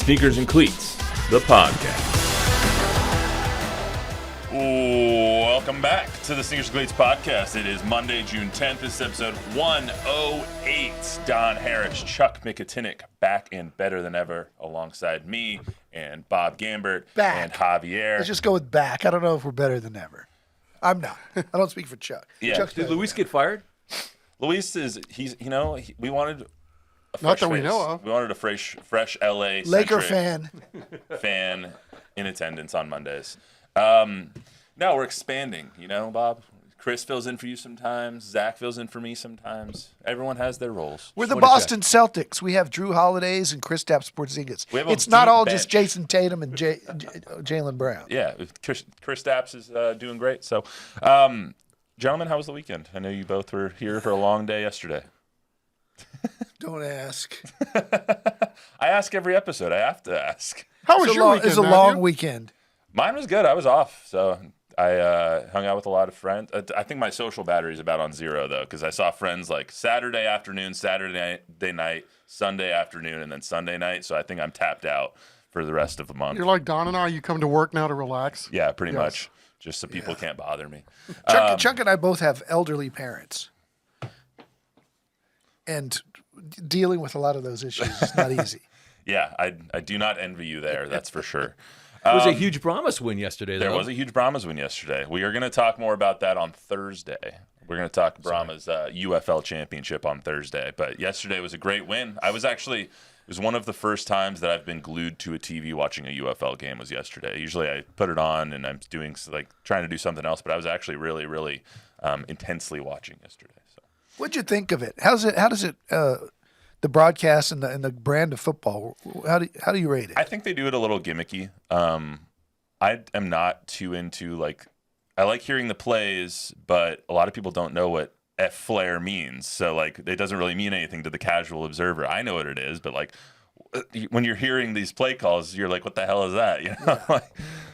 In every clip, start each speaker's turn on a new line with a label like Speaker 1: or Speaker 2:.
Speaker 1: Sneakers and Cleats, the podcast.
Speaker 2: Welcome back to the Sneakers and Cleats podcast. It is Monday, June 10th. This is episode 108. Don Harris, Chuck Miketinac, back and better than ever alongside me and Bob Gambert and Javier.
Speaker 3: Let's just go with back. I don't know if we're better than ever. I'm not. I don't speak for Chuck.
Speaker 2: Yeah.
Speaker 3: Chuck's
Speaker 1: Did Luis get fired?
Speaker 2: Luis we wanted a fresh
Speaker 4: Not that we
Speaker 2: face.
Speaker 4: know of.
Speaker 2: We wanted a fresh LA
Speaker 3: Laker fan.
Speaker 2: in attendance on Mondays. No, we're expanding, Bob. Chris fills in for you sometimes. Zach fills in for me sometimes. Everyone has their roles.
Speaker 3: We're the Boston Celtics. We have Drew Holidays and Kristaps Porzingis. It's not all just Jason Tatum and Jaylen Brown.
Speaker 2: Yeah, Kristaps is doing great. So, gentlemen, how was the weekend? I know you both were here for a long day yesterday.
Speaker 3: Don't ask.
Speaker 2: I ask every episode. I have to ask.
Speaker 4: How was your weekend?
Speaker 3: It's a long weekend.
Speaker 2: Mine was good. I was off, so I hung out with a lot of friends. I think my social battery is about on zero, though, because I saw friends like Saturday afternoon, Saturday night, Sunday afternoon, and then Sunday night. So I think I'm tapped out for the rest of the month.
Speaker 4: You're like Don and I. You come to work now to relax.
Speaker 2: Yeah, pretty much. Just so people can't bother me.
Speaker 3: Chuck and I both have elderly parents. And dealing with a lot of those issues is not easy.
Speaker 2: Yeah, I do not envy you there. That's for sure.
Speaker 1: It was a huge Brahmas win yesterday, though.
Speaker 2: There was a huge Brahmas win yesterday. We are going to talk more about that on Thursday. We're going to talk Brahmas UFL championship on Thursday. But yesterday was a great win. It was one of the first times that I've been glued to a TV watching a UFL game was yesterday. Usually I put it on and I'm trying to do something else, but I was actually really, really intensely watching yesterday. So,
Speaker 3: what'd you think of it? How does it the broadcast and the brand of football? How do you rate it?
Speaker 2: I think they do it a little gimmicky. I am not too into I like hearing the plays, but a lot of people don't know what F-flare means. So it doesn't really mean anything to the casual observer. I know what it is, but when you're hearing these play calls, you're like, what the hell is that?
Speaker 4: Yeah.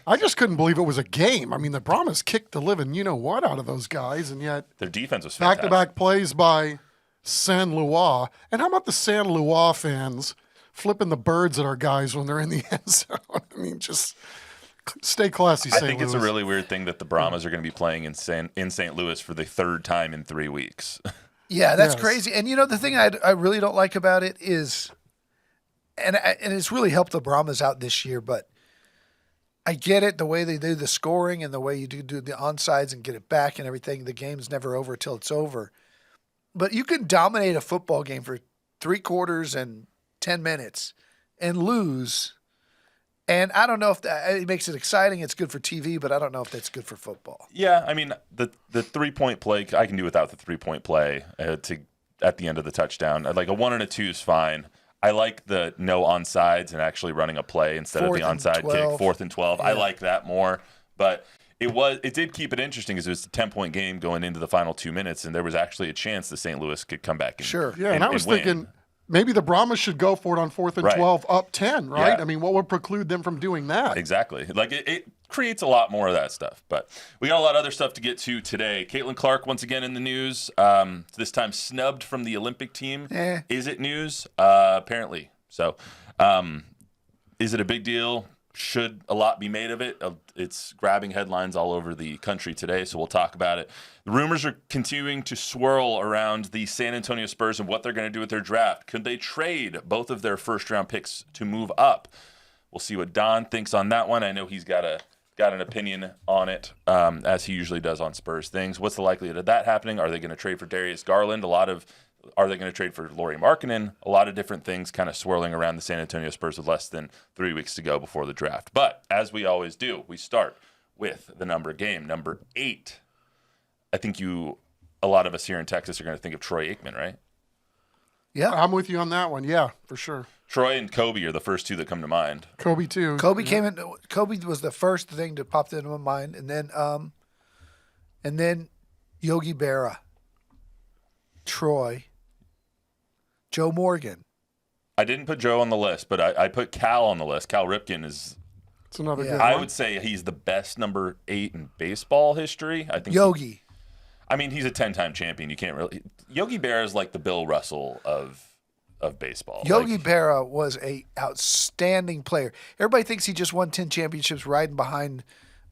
Speaker 4: I just couldn't believe it was a game. I mean, the Brahmas kicked the living what out of those guys, and yet
Speaker 2: their defense was fantastic.
Speaker 4: Back-to-back plays by San Luis. And how about the San Luis fans flipping the birds at our guys when they're in the end zone? I mean, just stay classy, St. Louis.
Speaker 2: I think it's a really weird thing that the Brahmas are going to be playing in St. Louis for the third time in 3 weeks.
Speaker 3: Yeah, that's crazy. And the thing I really don't like about it is, and it's really helped the Brahmas out this year, but I get it, the way they do the scoring and the way you do the onsides and get it back and everything. The game's never over till it's over. But you can dominate a football game for 3 quarters and 10 minutes and lose. And I don't know if it makes it exciting. It's good for TV, but I don't know if that's good for football.
Speaker 2: Yeah, I mean, the 3-point play, I can do without the 3-point play at the end of the touchdown. Like a 1 and a 2 is fine. I like the no onsides and actually running a play instead of the onside kick, 4th and 12. Yeah. I like that more. But it did keep it interesting because it was a 10-point game going into the final 2 minutes, and there was actually a chance that St. Louis could come back and
Speaker 4: and I was thinking maybe the Brahmas should go for it on 4th and 12 up 10, right? Yeah. I mean, what would preclude them from doing that?
Speaker 2: Exactly. It creates a lot more of that stuff. But we got a lot of other stuff to get to today. Caitlin Clark, once again in the news, this time snubbed from the Olympic team. Is it news? Apparently. So is it a big deal? Should a lot be made of it? It's grabbing headlines all over the country today, so we'll talk about it. The rumors are continuing to swirl around the San Antonio Spurs and what they're going to do with their draft. Could they trade both of their first-round picks to move up? We'll see what Don thinks on that one. I know he's got an opinion on it, as he usually does on Spurs things. What's the likelihood of that happening? Are they going to trade for Darius Garland? Are they going to trade for Lauri Markkanen? A lot of different things kind of swirling around the San Antonio Spurs with less than 3 weeks to go before the draft. But as we always do, we start with the number game, number 8. I think a lot of us here in Texas are going to think of Troy Aikman, right?
Speaker 3: Yeah.
Speaker 4: I'm with you on that one. Yeah, for sure.
Speaker 2: Troy and Kobe are the first two that come to mind.
Speaker 4: Kobe too.
Speaker 3: Kobe was the first thing that popped into my mind, and then Yogi Berra, Troy, Joe Morgan.
Speaker 2: I didn't put Joe on the list, but I put Cal on the list. Cal Ripken is.
Speaker 4: It's another good one.
Speaker 2: I would say he's the best number 8 in baseball history. I think
Speaker 3: Yogi.
Speaker 2: He's a 10-time champion. You can't really. Yogi Berra is like the Bill Russell of of baseball.
Speaker 3: Yogi Berra was a outstanding player. Everybody thinks he just won 10 championships riding behind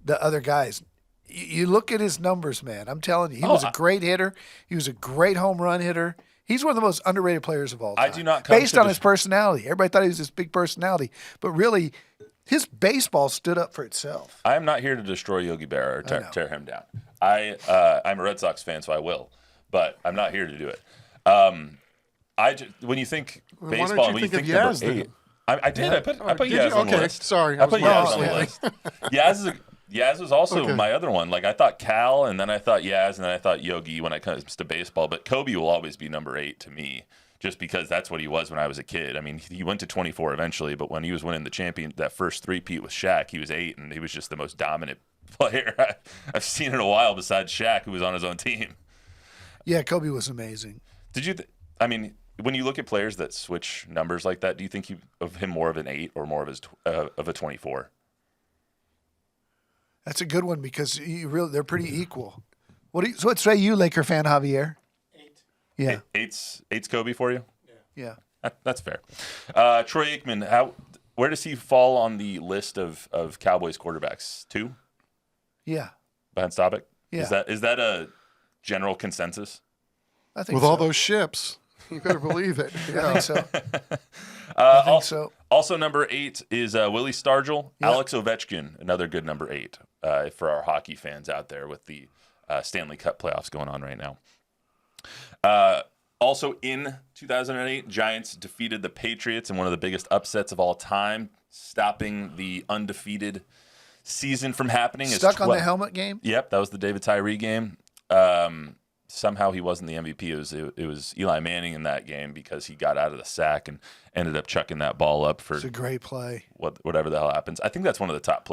Speaker 3: the other guys. You look at his numbers, man. I'm telling you, he was a great hitter. He was a great home run hitter. He's one of the most underrated players of all time.
Speaker 2: I do not
Speaker 3: based on his personality. Everybody thought he was this big personality, but really, his baseball stood up for itself.
Speaker 2: I am not here to destroy Yogi Berra or tear him down. I'm a Red Sox fan, so I will, but I'm not here to do it. When you think baseball, when you think number 8, I did. I put Yaz on the list.
Speaker 4: Sorry,
Speaker 2: I put Yaz on the list. Yaz was also my other one. Like I thought Cal, and then I thought Yaz, and then I thought Yogi when it comes to baseball. But Kobe will always be number 8 to me, just because that's what he was when I was a kid. I mean, he went to 24 eventually, but when he was winning that first three-peat with Shaq, he was 8, and he was just the most dominant player I've seen in a while besides Shaq, who was on his own team.
Speaker 3: Yeah, Kobe was amazing.
Speaker 2: When you look at players that switch numbers like that, do you think of him more of an 8 or more of a 24?
Speaker 3: That's a good one because they're pretty equal. What say you, Laker fan Javier?
Speaker 5: 8.
Speaker 3: Yeah.
Speaker 2: Eight's Kobe for you?
Speaker 3: Yeah.
Speaker 2: That's fair. Troy Aikman, where does he fall on the list of Cowboys quarterbacks? 2?
Speaker 3: Yeah.
Speaker 2: Behind Staubach?
Speaker 3: Yeah.
Speaker 2: Is that a general consensus?
Speaker 3: I think
Speaker 4: With all those ships, you better believe it.
Speaker 3: I think so.
Speaker 2: I
Speaker 3: think so.
Speaker 2: Also, number 8 is Willie Stargell.
Speaker 3: Yep.
Speaker 2: Alex Ovechkin, another good number 8 for our hockey fans out there with the Stanley Cup playoffs going on right now. Also in 2008, Giants defeated the Patriots in one of the biggest upsets of all time, stopping the undefeated season from happening.
Speaker 3: Stuck on the helmet game?
Speaker 2: Yep, that was the David Tyree game. Somehow he wasn't the MVP. It was Eli Manning in that game because he got out of the sack and ended up chucking that ball up for
Speaker 3: It's a great play.
Speaker 2: Whatever the hell happens. I think that's one of the top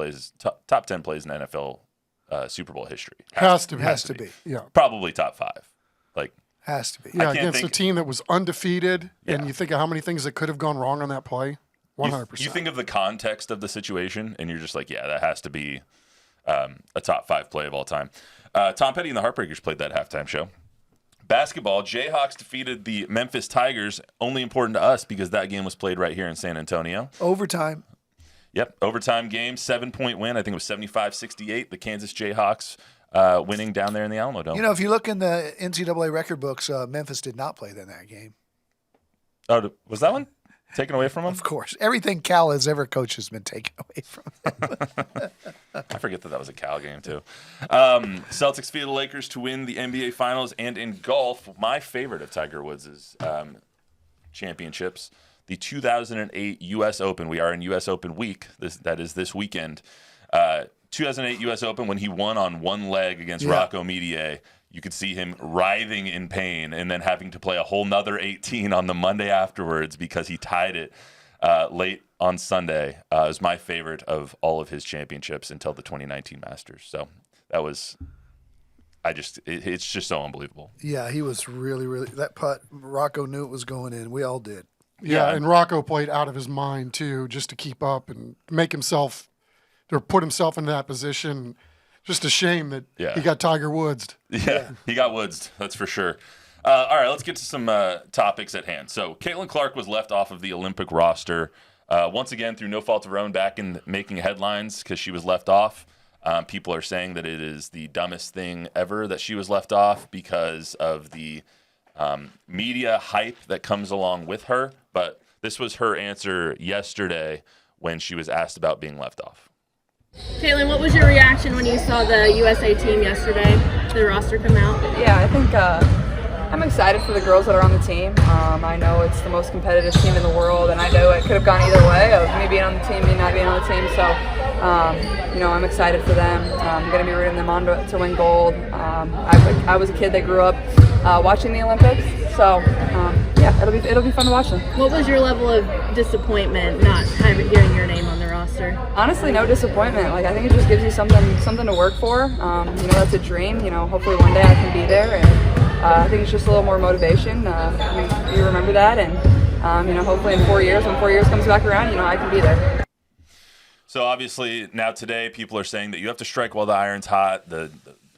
Speaker 2: 10 plays in NFL Super Bowl history.
Speaker 4: Has to be. Yeah.
Speaker 2: Probably top 5.
Speaker 3: Has to be.
Speaker 4: Yeah, against a team that was undefeated, and
Speaker 2: Yeah.
Speaker 4: you think of how many things that could have gone wrong on that play. 100%.
Speaker 2: You think of the context of the situation, and you're just like, yeah, that has to be a top 5 play of all time. Tom Petty and the Heartbreakers played that halftime show. Basketball, Jayhawks defeated the Memphis Tigers. Only important to us because that game was played right here in San Antonio.
Speaker 3: Overtime.
Speaker 2: Yep, overtime game, 7-point win. I think it was 75-68. The Kansas Jayhawks winning down there in the Alamo Dome.
Speaker 3: If you look in the NCAA record books, Memphis did not play in that game.
Speaker 2: Oh, was that one taken away from them?
Speaker 3: Of course. Everything Cal has ever coached has been taken away from them.
Speaker 2: I forget that was a Cal game, too. Celtics defeated the Lakers to win the NBA Finals. And in golf, my favorite of Tiger Woods' championships, the 2008 U.S. Open. We are in U.S. Open week. That is this weekend. 2008 U.S. Open, when he won on one leg against Rocco Medier, you could see him writhing in pain and then having to play a whole nother 18 on the Monday afterwards because he tied it late on Sunday. It was my favorite of all of his championships until the 2019 Masters. So that was, it's just so unbelievable.
Speaker 3: Yeah, he was really, really, that putt, Rocco knew it was going in. We all did.
Speaker 4: Yeah, and Rocco played out of his mind, too, just to keep up and make himself or put himself into that position. Just a shame that he got Tiger Woodsed.
Speaker 2: Yeah, he got Woodsed, that's for sure. All right, let's get to some topics at hand. So Caitlin Clark was left off of the Olympic roster once again through no fault of her own, back in making headlines because she was left off. People are saying that it is the dumbest thing ever that she was left off because of the media hype that comes along with her. But this was her answer yesterday when she was asked about being left off.
Speaker 6: Caitlin, what was your reaction when you saw the USA team yesterday, the roster come out?
Speaker 7: Yeah, I think I'm excited for the girls that are on the team. I know it's the most competitive team in the world, and I know it could have gone either way of me being on the team, me not being on the team. So, I'm excited for them. I'm going to be rooting them on to win gold. I was a kid that grew up watching the Olympics, so it'll be fun to watch them.
Speaker 6: What was your level of disappointment not hearing your name on the roster?
Speaker 7: Honestly, no disappointment. I think it just gives you something to work for. That's a dream. Hopefully one day I can be there, and I think it's just a little more motivation. You remember that, and hopefully in 4 years, when 4 years comes back around, I can be there.
Speaker 2: So obviously now today people are saying that you have to strike while the iron's hot. The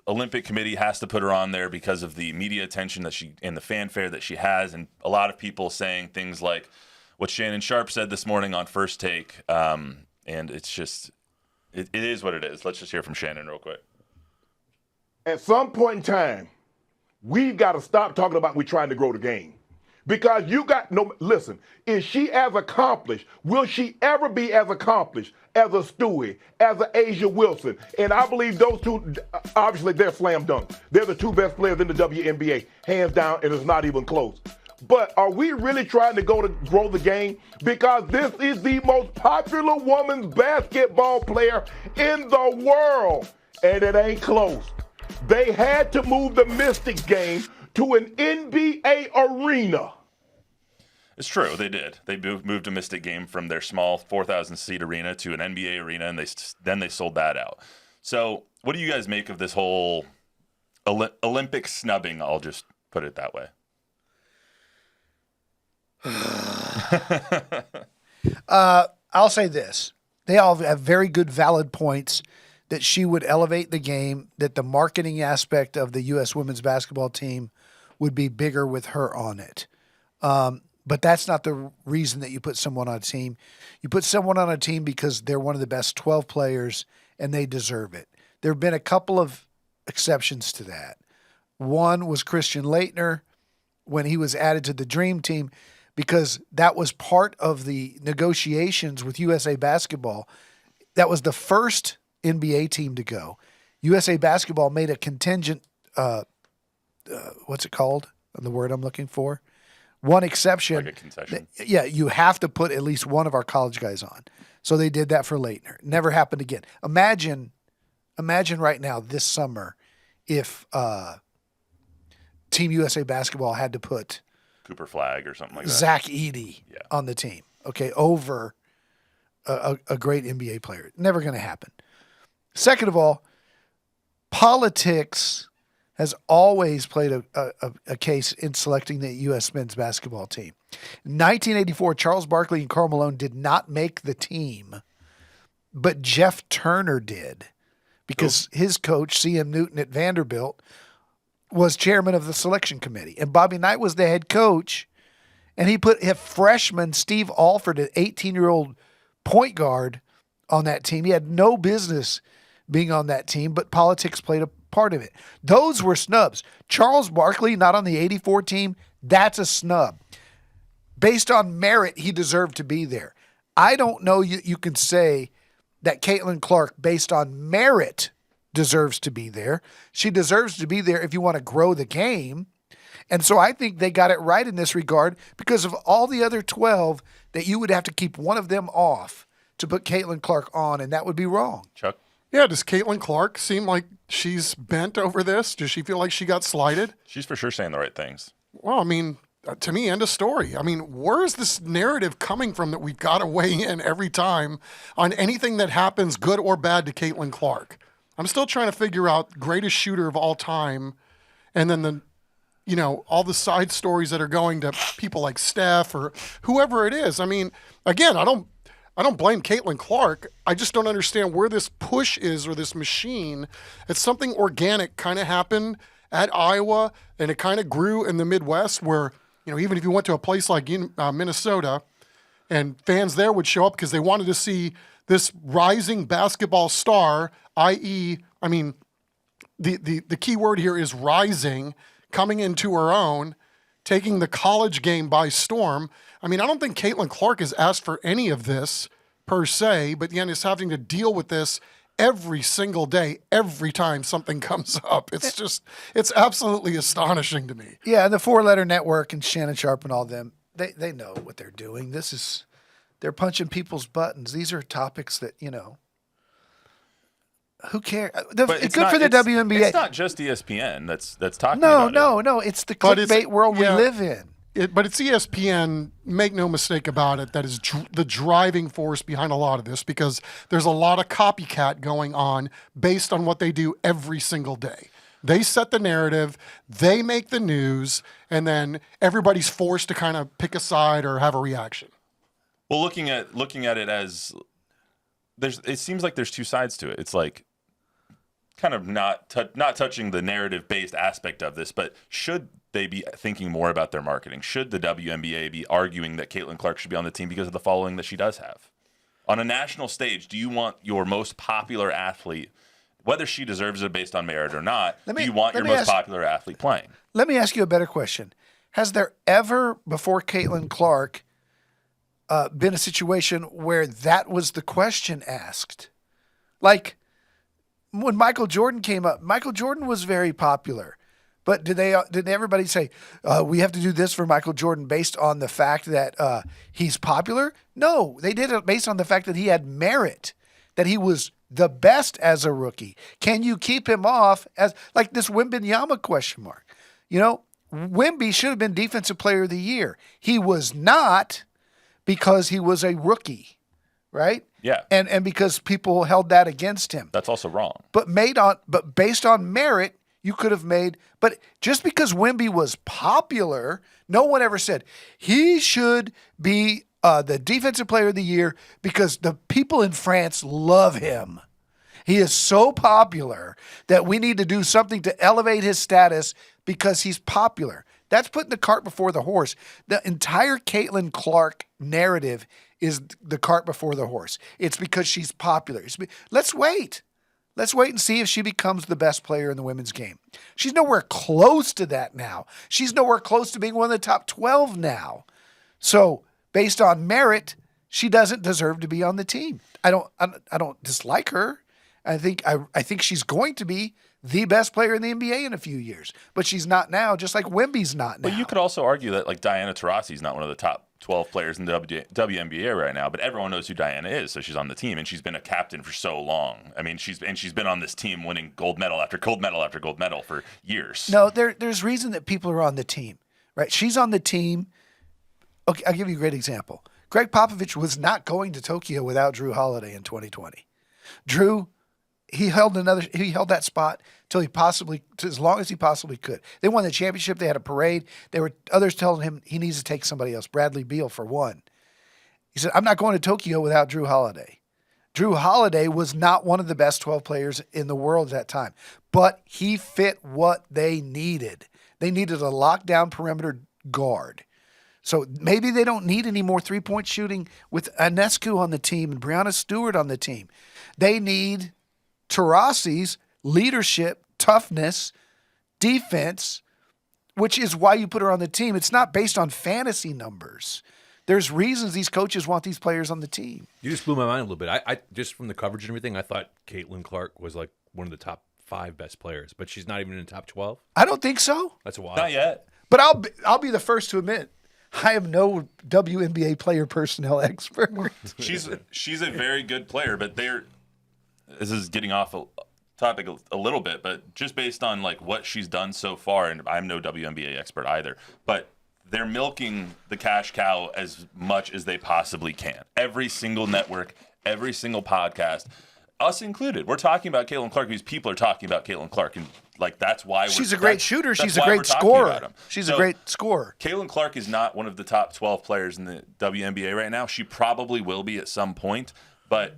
Speaker 2: Olympic Committee has to put her on there because of the media attention that she and the fanfare that she has, and a lot of people saying things like what Shannon Sharp said this morning on First Take, and it's just it is what it is. Let's just hear from Shannon real quick.
Speaker 5: At some point in time, we've got to stop talking about we're trying to grow the game. Because listen, is she as accomplished? Will she ever be as accomplished as a Stewie, as a Asia Wilson? And I believe those two, obviously, they're slam dunk. They're the two best players in the WNBA, hands down, and it's not even close. But are we really trying to grow the game? Because this is the most popular women's basketball player in the world, and it ain't close. They had to move the Mystics game to an NBA arena.
Speaker 2: It's true, they did. They moved a Mystic game from their small 4,000-seat arena to an NBA arena, and then they sold that out. So what do you guys make of this whole Olympic snubbing? I'll just put it that way.
Speaker 3: I'll say this. They all have very good, valid points that she would elevate the game, that the marketing aspect of the U.S. women's basketball team would be bigger with her on it. But that's not the reason that you put someone on a team. You put someone on a team because they're one of the best 12 players and they deserve it. There have been a couple of exceptions to that. One was Christian Laettner when he was added to the Dream Team, because that was part of the negotiations with USA Basketball. That was the first NBA team to go. USA Basketball made a contingent, what's it called? The word I'm looking for. One exception.
Speaker 2: Like a concession.
Speaker 3: Yeah, you have to put at least one of our college guys on. So they did that for Laettner. Never happened again. Imagine right now this summer if Team USA Basketball had to put
Speaker 2: Cooper Flag or something like that.
Speaker 3: Zach Edey on the team, okay, over a great NBA player. Never going to happen. Second of all, politics has always played a case in selecting the U.S. men's basketball team. In 1984, Charles Barkley and Karl Malone did not make the team, but Jeff Turner did, because his coach, C.M. Newton at Vanderbilt, was chairman of the selection committee. And Bobby Knight was the head coach, and he put a freshman, Steve Alford, an 18-year-old point guard, on that team. He had no business being on that team, but politics played a part of it. Those were snubs. Charles Barkley, not on the 84 team, that's a snub. Based on merit, he deserved to be there. I don't know you can say that Caitlin Clark, based on merit, deserves to be there. She deserves to be there if you want to grow the game. And so I think they got it right in this regard, because of all the other 12 that you would have to keep one of them off to put Caitlin Clark on, and that would be wrong.
Speaker 2: Chuck?
Speaker 4: Yeah, does Caitlin Clark seem like she's bent over this? Does she feel like she got slighted?
Speaker 2: She's for sure saying the right things.
Speaker 4: Well, I mean, to me, end of story. I mean, where is this narrative coming from that we've got to weigh in every time on anything that happens, good or bad, to Caitlin Clark? I'm still trying to figure out greatest shooter of all time, and then all the side stories that are going to people like Steph or whoever it is. I mean, again, I don't blame Caitlin Clark. I just don't understand where this push is, or this machine. It's something organic kind of happened at Iowa, and it kind of grew in the Midwest, where, even if you went to a place like Minnesota, and fans there would show up because they wanted to see this rising basketball star, i.e., the key word here is rising, coming into her own, taking the college game by storm. I mean, I don't think Caitlin Clark has asked for any of this per se, but yet is having to deal with this every single day, every time something comes up. It's absolutely astonishing to me.
Speaker 3: Yeah, and the Four Letter Network and Shannon Sharp and all them, they know what they're doing. They're punching people's buttons. These are topics that, who cares? It's good for the WNBA.
Speaker 2: It's not just ESPN that's talking about it.
Speaker 3: No. It's the clickbait world we live in.
Speaker 4: But it's ESPN, make no mistake about it, that is the driving force behind a lot of this, because there's a lot of copycat going on based on what they do every single day. They set the narrative, they make the news, and then everybody's forced to kind of pick a side or have a reaction.
Speaker 2: Well, looking at it as it seems like there's two sides to it. It's like kind of not touching the narrative-based aspect of this, but should they be thinking more about their marketing? Should the WNBA be arguing that Caitlin Clark should be on the team because of the following that she does have? On a national stage, do you want your most popular athlete, whether she deserves it based on merit or not, do you want your most popular athlete playing?
Speaker 3: Let me ask you a better question. Has there ever, before Caitlin Clark, been a situation where that was the question asked? Like, when Michael Jordan came up, Michael Jordan was very popular. But did everybody say, we have to do this for Michael Jordan based on the fact that he's popular? No, they did it based on the fact that he had merit, that he was the best as a rookie. Can you keep him off as, like this Wembanyama question mark? You know, Wemby should have been Defensive Player of the Year. He was not because he was a rookie, right?
Speaker 2: Yeah.
Speaker 3: And because people held that against him.
Speaker 2: That's also wrong.
Speaker 3: But based on merit, you could have made, but just because Wemby was popular, no one ever said he should be the Defensive Player of the Year because the people in France love him. He is so popular that we need to do something to elevate his status because he's popular. That's putting the cart before the horse. The entire Caitlin Clark narrative is the cart before the horse. It's because she's popular. Let's wait. Let's wait and see if she becomes the best player in the women's game. She's nowhere close to that now. She's nowhere close to being one of the top 12 now. So based on merit, she doesn't deserve to be on the team. I don't dislike her. I think she's going to be the best player in the NBA in a few years, but she's not now, just like Wemby's not now.
Speaker 2: But you could also argue that like Diana Taurasi's not one of the top 12 players in the WNBA right now, but everyone knows who Diana is, so she's on the team, and she's been a captain for so long. I mean, she's been on this team winning gold medal after gold medal after gold medal for years.
Speaker 3: No, there's reason that people are on the team, right? She's on the team. Okay, I'll give you a great example. Greg Popovich was not going to Tokyo without Drew Holiday in 2020. Drew, he held that spot as long as he possibly could. They won the championship. They had a parade. There were others telling him he needs to take somebody else. Bradley Beal, for one. He said, I'm not going to Tokyo without Drew Holiday. Drew Holiday was not one of the best 12 players in the world at that time, but he fit what they needed. They needed a lockdown perimeter guard. So maybe they don't need any more three-point shooting with Ionescu on the team and Breanna Stewart on the team. They need Taurasi's leadership, toughness, defense, which is why you put her on the team. It's not based on fantasy numbers. There's reasons these coaches want these players on the team.
Speaker 1: You just blew my mind a little bit. I just from the coverage and everything, I thought Caitlin Clark was like one of the top 5 best players, but she's not even in the top 12.
Speaker 3: I don't think so.
Speaker 1: That's wild.
Speaker 2: Not yet.
Speaker 3: But I'll be the first to admit I am no WNBA player personnel expert.
Speaker 2: She's a very good player, but this is getting off topic a little bit, but just based on like what she's done so far, and I'm no WNBA expert either, but they're milking the cash cow as much as they possibly can. Every single network, every single podcast, us included, we're talking about Caitlin Clark because people are talking about Caitlin Clark, and like that's why
Speaker 3: she's a great shooter. She's a great scorer. She's a great scorer.
Speaker 2: Caitlin Clark is not one of the top 12 players in the WNBA right now. She probably will be at some point, but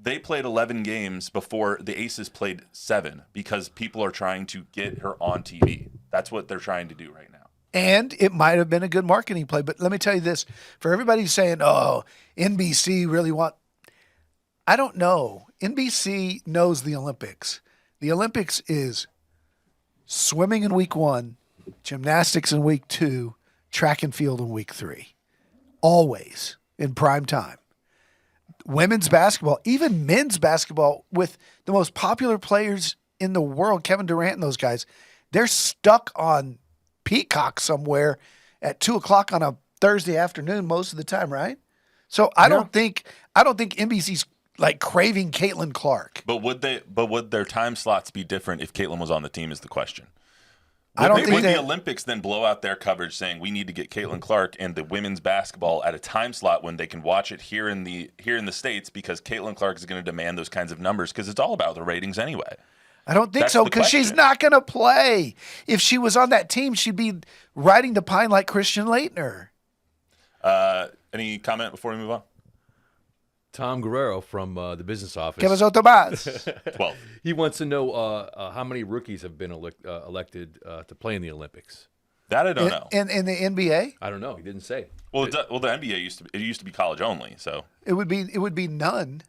Speaker 2: they played 11 games before the Aces played 7 because people are trying to get her on TV. That's what they're trying to do right now.
Speaker 3: And it might have been a good marketing play. But let me tell you this. For everybody saying, oh, NBC really want... I don't know. NBC knows the Olympics. The Olympics is swimming in week 1, gymnastics in week 2, track and field in week 3. Always in prime time. Women's basketball, even men's basketball, with the most popular players in the world, Kevin Durant and those guys, they're stuck on Peacock somewhere at 2:00 on a Thursday afternoon most of the time, right? So I don't think NBC's like craving Caitlin Clark.
Speaker 2: But would their time slots be different if Caitlin was on the team is the question. Would the Olympics then blow out their coverage saying we need to get Caitlin Clark and the women's basketball at a time slot when they can watch it here in the States because Caitlin Clark is going to demand those kinds of numbers because it's all about the ratings anyway?
Speaker 3: I don't think so because she's not going to play. If she was on that team, she'd be riding the pine like Christian Laettner.
Speaker 2: Any comment before we move on?
Speaker 1: Tom Guerrero from the business office.
Speaker 3: ¿Qué pasó, Tomás?
Speaker 2: 12.
Speaker 1: He wants to know how many rookies have been elected to play in the Olympics.
Speaker 2: That I don't know.
Speaker 3: In the NBA,
Speaker 1: I don't know. He didn't say.
Speaker 2: Well, the NBA used to be college only. So
Speaker 3: it would be none,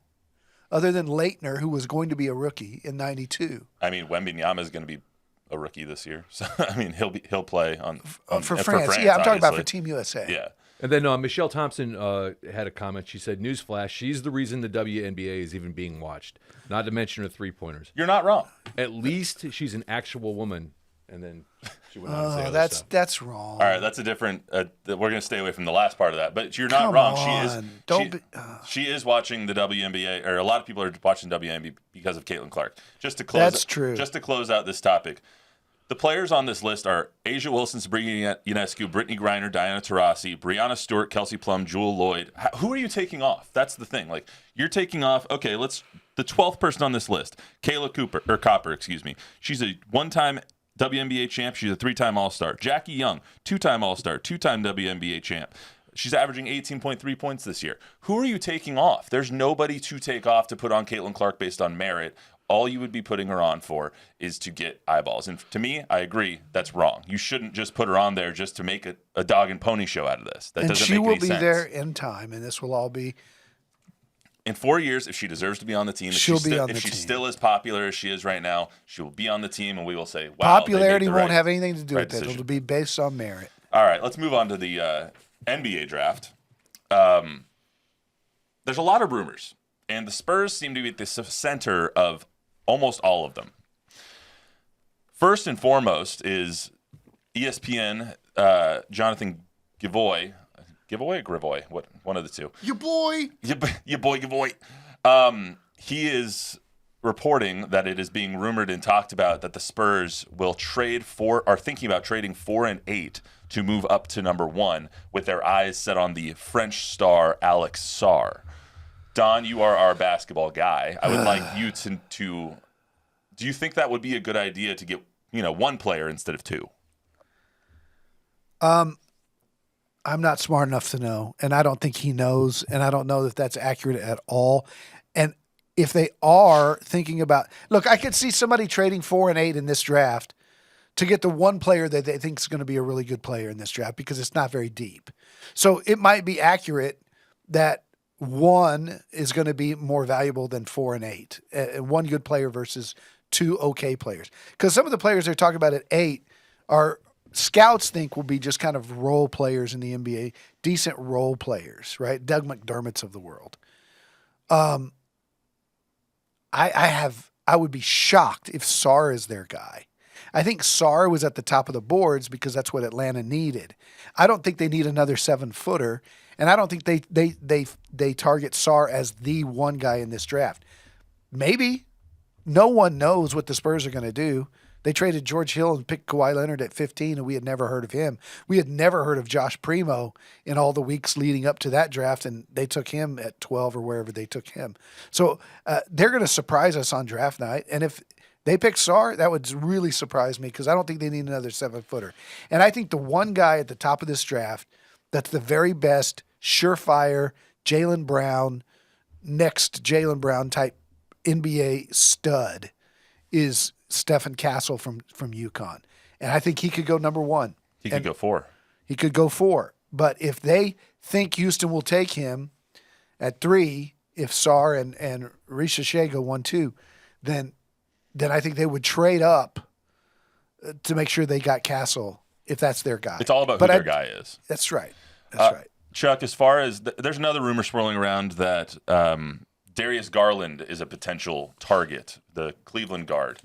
Speaker 3: other than Leitner, who was going to be a rookie in '92.
Speaker 2: I mean, Wembanyama is going to be a rookie this year. So I mean, he'll play
Speaker 3: For France. Yeah, I'm talking about for
Speaker 2: obviously.
Speaker 3: Team USA.
Speaker 2: Yeah.
Speaker 1: And then Michelle Thompson had a comment. She said, "Newsflash: she's the reason the WNBA is even being watched. Not to mention her three-pointers.
Speaker 2: You're not wrong.
Speaker 1: At least she's an actual woman." And then she went on to say
Speaker 3: Oh,
Speaker 1: other stuff.
Speaker 3: that's wrong.
Speaker 2: All right, that's a different. We're going to stay away from the last part of that, but you're not
Speaker 3: Come
Speaker 2: wrong.
Speaker 3: on.
Speaker 2: She is watching the WNBA, or a lot of people are watching WNBA because of Caitlin Clark. Just to close,
Speaker 3: That's true.
Speaker 2: Just to close out this topic, the players on this list are Asia Wilson, Sabrina Ionescu, Brittany Griner, Diana Taurasi, Brianna Stewart, Kelsey Plum, Jewel Lloyd. Who are you taking off? That's the thing. Like, you're taking off. Okay, the 12th person on this list, Kayla Copper. Excuse me. She's a one-time WNBA champ. She's a 3-time All-Star. Jackie Young, 2-time All-Star, 2-time WNBA champ. She's averaging 18.3 points this year. Who are you taking off? There's nobody to take off to put on Caitlin Clark based on merit. All you would be putting her on for is to get eyeballs. And to me, I agree, that's wrong. You shouldn't just put her on there just to make a dog and pony show out of this. That
Speaker 3: And
Speaker 2: doesn't
Speaker 3: she
Speaker 2: make
Speaker 3: will
Speaker 2: any
Speaker 3: be
Speaker 2: sense.
Speaker 3: there in time, and this will all be.
Speaker 2: In 4 years, if she deserves to be on the team, if
Speaker 3: She'll
Speaker 2: she's
Speaker 3: be on
Speaker 2: if
Speaker 3: the
Speaker 2: she's
Speaker 3: team.
Speaker 2: still as popular as she is right now, she will be on the team, and we will say, wow,
Speaker 3: Popularity
Speaker 2: they made the
Speaker 3: won't
Speaker 2: right-
Speaker 3: have anything to do
Speaker 2: right
Speaker 3: with it.
Speaker 2: decision.
Speaker 3: It'll be based on merit.
Speaker 2: All right, let's move on to the NBA draft. There's a lot of rumors, and the Spurs seem to be at the center of almost all of them. First and foremost is ESPN Jonathan Giveaway. Giveaway or Grivoy? One of the two.
Speaker 4: Your boy.
Speaker 2: Your boy Giveaway. He is reporting that it is being rumored and talked about that the Spurs will are thinking about trading 4 and 8 to move up to number 1 with their eyes set on the French star Alex Sarr. Don, you are our basketball guy. I would like you to do you think that would be a good idea to get, one player instead of 2?
Speaker 3: I'm not smart enough to know, and I don't think he knows, and I don't know if that's accurate at all. And if they are thinking about, look, I could see somebody trading 4 and 8 in this draft to get the one player that they think is going to be a really good player in this draft because it's not very deep. So it might be accurate that 1 is going to be more valuable than 4 and 8, one good player versus 2 okay players. Because some of the players they're talking about at 8 are scouts think will be just kind of role players in the NBA, decent role players, right? Doug McDermott's of the world. I would be shocked if Sarr is their guy. I think Sarr was at the top of the boards because that's what Atlanta needed. I don't think they need another 7-footer, and I don't think they target Sarr as the one guy in this draft. Maybe. No one knows what the Spurs are going to do. They traded George Hill and picked Kawhi Leonard at 15, and we had never heard of him. We had never heard of Josh Primo in all the weeks leading up to that draft, and they took him at 12 or wherever they took him. So they're going to surprise us on draft night, and if they pick Sarr, that would really surprise me because I don't think they need another 7-footer. And I think the one guy at the top of this draft that's the very best, surefire, Jaylen Brown, next Jaylen Brown type NBA stud is Stephen Castle from UConn. And I think he could go number 1.
Speaker 2: He could go 4.
Speaker 3: He could go 4. But if they think Houston will take him at 3, if Sarr and Risha Shea go 1-2, then I think they would trade up to make sure they got Castle if that's their guy.
Speaker 2: It's all about who their guy is.
Speaker 3: That's right. That's right.
Speaker 2: Chuck, as far as there's another rumor swirling around that Darius Garland is a potential target, the Cleveland guard.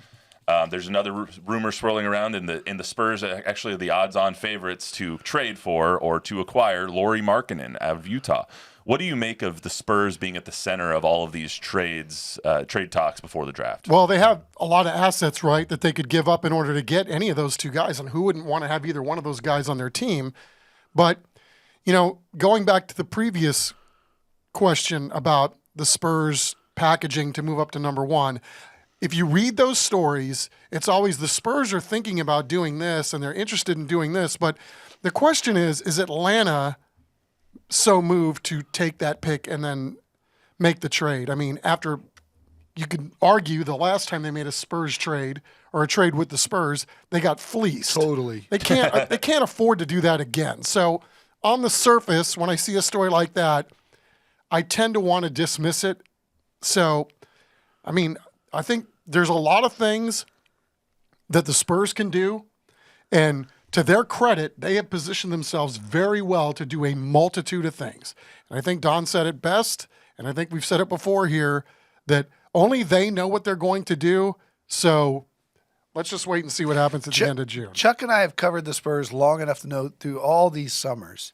Speaker 2: There's another rumor swirling around in the Spurs actually are the odds-on favorites to trade for or to acquire Lauri Markkanen out of Utah. What do you make of the Spurs being at the center of all of these trade talks before the draft?
Speaker 4: Well, they have a lot of assets, right, that they could give up in order to get any of those 2 guys, and who wouldn't want to have either one of those guys on their team? But, going back to the previous question about the Spurs packaging to move up to number 1, if you read those stories, it's always the Spurs are thinking about doing this and they're interested in doing this. But the question is Atlanta so moved to take that pick and then make the trade. I mean, after you could argue the last time they made a Spurs trade or a trade with the Spurs, they got fleeced.
Speaker 3: Totally.
Speaker 4: They can't afford to do that again. So on the surface, when I see a story like that, I tend to want to dismiss it. So, I mean, I think there's a lot of things that the Spurs can do, and to their credit, they have positioned themselves very well to do a multitude of things. And I think Don said it best, and I think we've said it before here, that only they know what they're going to do. So let's just wait and see what happens at the end of June.
Speaker 3: Chuck and I have covered the Spurs long enough to know through all these summers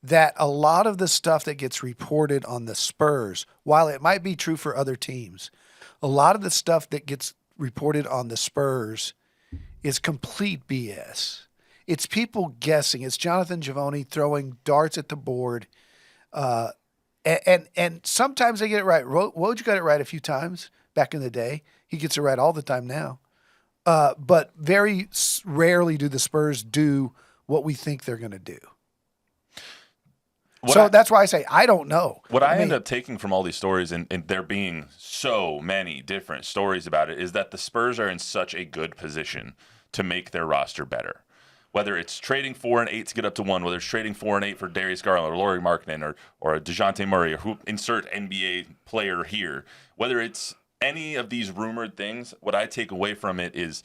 Speaker 3: that a lot of the stuff that gets reported on the Spurs, while it might be true for other teams, a lot of the stuff that gets reported on the Spurs is complete BS. It's people guessing. It's Jonathan Givony throwing darts at the board. And sometimes they get it right. Woj got it right a few times back in the day. He gets it right all the time now. But very rarely do the Spurs do what we think they're going to do. That's why I say I don't know.
Speaker 2: What I end up taking from all these stories, and there being so many different stories about it, is that the Spurs are in such a good position to make their roster better. Whether it's trading 4 and 8 to get up to 1, whether it's trading 4 and 8 for Darius Garland or Lauri Markkanen or DeJounte Murray, or who insert NBA player here, whether it's any of these rumored things, what I take away from it is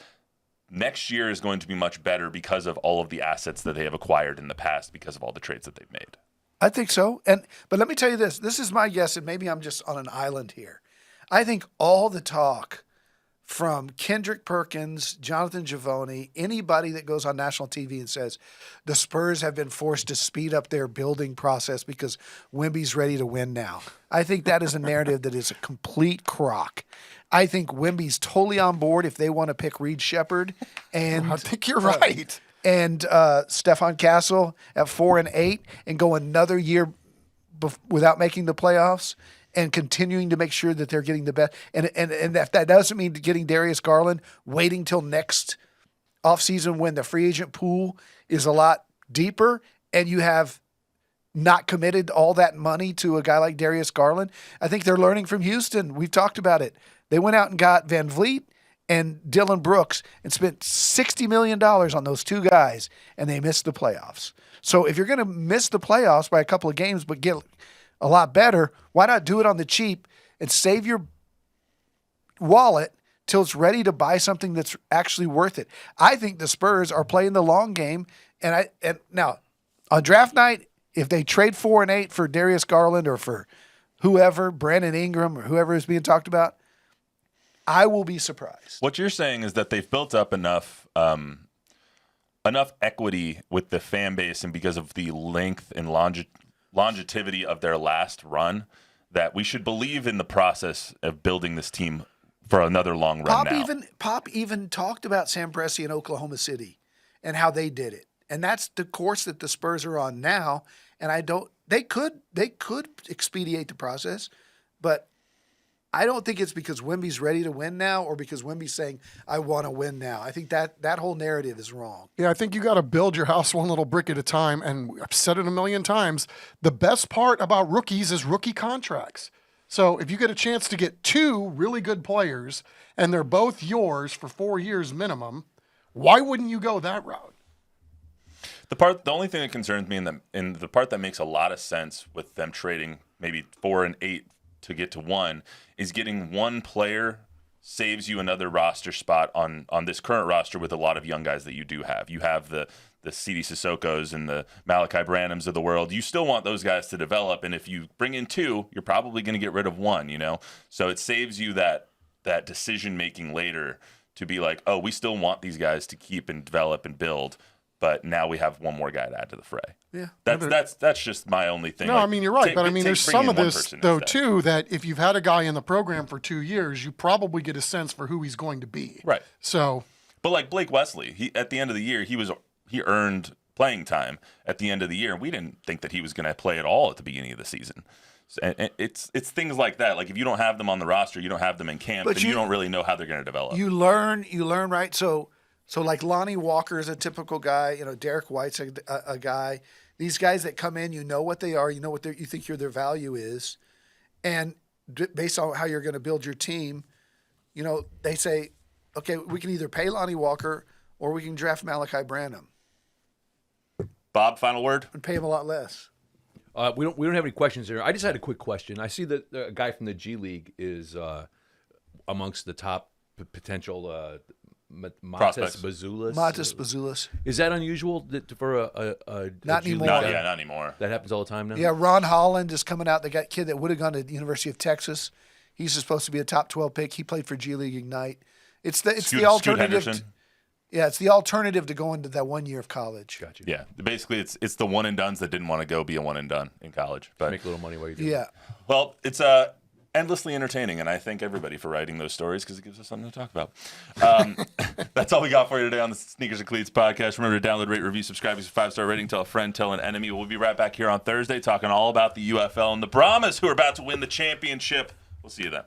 Speaker 2: next year is going to be much better because of all of the assets that they have acquired in the past, because of all the trades that they've made.
Speaker 3: I think so. But let me tell you this. This is my guess, and maybe I'm just on an island here. I think all the talk from Kendrick Perkins, Jonathan Givony, anybody that goes on national TV and says the Spurs have been forced to speed up their building process because Wemby's ready to win now. I think that is a narrative that is a complete crock. I think Wemby's totally on board if they want to pick Reed Shepherd. And
Speaker 4: I think you're right.
Speaker 3: And Stephon Castle at 4 and 8 and go another year without making the playoffs and continuing to make sure that they're getting the best. And if that doesn't mean getting Darius Garland, waiting till next offseason when the free agent pool is a lot deeper and you have not committed all that money to a guy like Darius Garland. I think they're learning from Houston. We've talked about it. They went out and got Van Vliet and Dylan Brooks and spent $60 million on those two guys, and they missed the playoffs. So if you're going to miss the playoffs by a couple of games but get a lot better, why not do it on the cheap and save your wallet till it's ready to buy something that's actually worth it? I think the Spurs are playing the long game, and now on draft night, if they trade 4 and 8 for Darius Garland or for whoever, Brandon Ingram or whoever is being talked about, I will be surprised.
Speaker 2: What you're saying is that they've built up enough equity with the fan base, and because of the length and longevity of their last run, that we should believe in the process of building this team for another long run.
Speaker 3: Pop even talked about Sam Presti in Oklahoma City and how they did it, and that's the course that the Spurs are on now. And they could expedite the process, but I don't think it's because Wemby's ready to win now or because Wemby's saying, I want to win now. I think that whole narrative is wrong.
Speaker 4: Yeah, I think you got to build your house one little brick at a time. And I've said it a million times. The best part about rookies is rookie contracts. So if you get a chance to get 2 really good players and they're both yours for 4 years minimum, why wouldn't you go that route?
Speaker 2: The only thing that concerns me in the part that makes a lot of sense with them trading maybe 4 and 8 to get to 1 is getting one player saves you another roster spot on this current roster with a lot of young guys that you do have. You have the Sidi Sissokos and the Malachi Branhams of the world. You still want those guys to develop, and if you bring in 2, you're probably going to get rid of 1, So it saves you that decision-making later to be like, oh, we still want these guys to keep and develop and build, but now we have one more guy to add to the fray.
Speaker 3: Yeah,
Speaker 2: that's just my only thing.
Speaker 4: No, I mean, you're right, but I mean, there's some of this though too that if you've had a guy in the program for 2 years, you probably get a sense for who he's going to be.
Speaker 2: Right.
Speaker 4: So,
Speaker 2: but like Blake Wesley, he at the end of the year, he earned playing time at the end of the year. We didn't think that he was going to play at all at the beginning of the season. And it's things like that. Like if you don't have them on the roster, you don't have them in camp, then you don't really know how they're going to develop.
Speaker 3: You learn, right? So like Lonnie Walker is a typical guy. Derek White's a guy. These guys that come in, you know what they are. You know what you think their value is, And based on how you're going to build your team, you know, they say, okay, we can either pay Lonnie Walker or we can draft Malachi Branham
Speaker 2: Bob, final word?
Speaker 3: and pay him a lot less.
Speaker 1: We don't have any questions here. I just had a quick question. I see that a guy from the G League is amongst the top potential
Speaker 2: Prospects.
Speaker 3: Matas Bazulis.
Speaker 1: Is that unusual for a
Speaker 3: Not
Speaker 1: G League
Speaker 3: anymore.
Speaker 1: guy?
Speaker 2: Not anymore.
Speaker 1: That happens all the time now?
Speaker 3: Yeah, Ron Holland is coming out. The kid that would have gone to the University of Texas. He's supposed to be a top 12 pick. He played for G League Ignite. It's the
Speaker 2: Scoot
Speaker 3: alternative.
Speaker 2: Henderson?
Speaker 3: Yeah, it's the alternative to going to that 1 year of college.
Speaker 1: Gotcha.
Speaker 2: Yeah, basically it's the one and dones that didn't want to go be a one and done in college. But
Speaker 1: Make a little money while you do it.
Speaker 3: Yeah.
Speaker 2: well, it's endlessly entertaining, and I thank everybody for writing those stories because it gives us something to talk about. That's all we got for you today on the Sneakers and Cleats podcast. Remember to download, rate, review, subscribe, use a 5-star rating, tell a friend, tell an enemy. We'll be right back here on Thursday talking all about the UFL and the Brahmas, who are about to win the championship. We'll see you then.